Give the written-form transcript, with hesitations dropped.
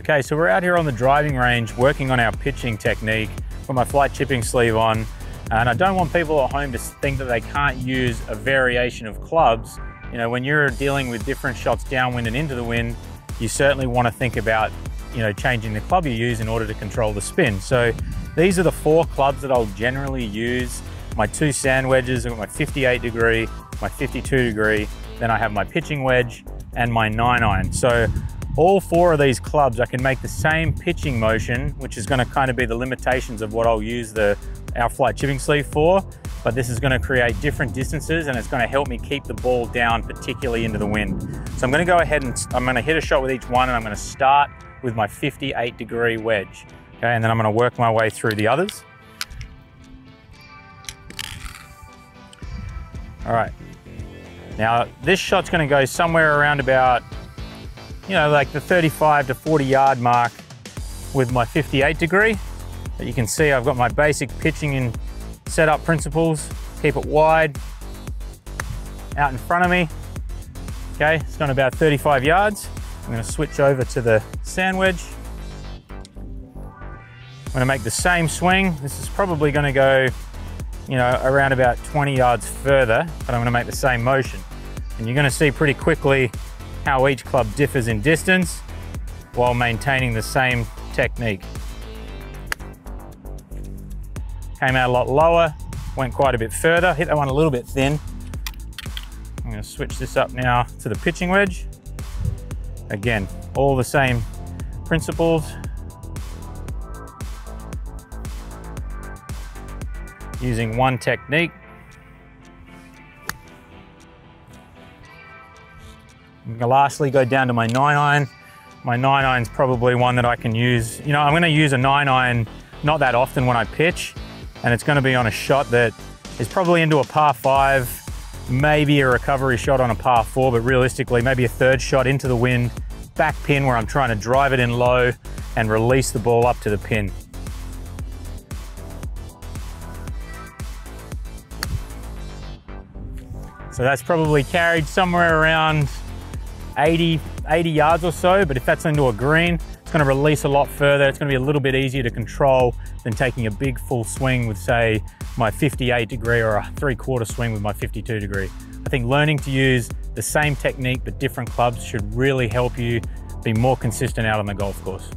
Okay, so we're out here on the driving range working on our pitching technique. Got my FLYT chipping sleeve on, and I don't want people at home to think that they can't use a variation of clubs. You know, when you're dealing with different shots downwind and into the wind, you certainly want to think about, you know, changing the club you use in order to control the spin. So these are the 4 clubs that I'll generally use. My 2 sand wedges, I've got my 58 degree, my 52 degree, then I have my pitching wedge and my 9-iron. So all 4 of these clubs, I can make the same pitching motion, which is going to kind of be the limitations of what I'll use our FLYT chipping sleeve for, but this is going to create different distances and it's going to help me keep the ball down, particularly into the wind. So I'm going to go ahead and I'm going to hit a shot with each one, and I'm going to start with my 58 degree wedge. Okay, and then I'm going to work my way through the others. All right, now this shot's going to go somewhere around about, you know, like the 35 to 40 yard mark with my 58 degree. But you can see I've got my basic pitching and setup principles. Keep it wide, out in front of me. Okay, it's gone about 35 yards. I'm going to switch over to the sand wedge. I'm going to make the same swing. This is probably going to go, you know, around about 20 yards further, but I'm going to make the same motion. And you're going to see pretty quickly how each club differs in distance while maintaining the same technique. Came out a lot lower, went quite a bit further, hit that one a little bit thin. I'm going to switch this up now to the pitching wedge. Again, all the same principles. Using one technique. I'm gonna lastly go down to my 9-iron. My 9-iron is probably one that I can use. You know, I'm gonna use a 9-iron not that often when I pitch, and it's gonna be on a shot that is probably into a par 5, maybe a recovery shot on a par 4, but realistically, maybe a 3rd shot into the wind, back pin where I'm trying to drive it in low and release the ball up to the pin. So that's probably carried somewhere around 80 yards or so, but if that's into a green, it's going to release a lot further. It's going to be a little bit easier to control than taking a big full swing with, say, my 58 degree or a 3/4 swing with my 52 degree. I think learning to use the same technique but different clubs should really help you be more consistent out on the golf course.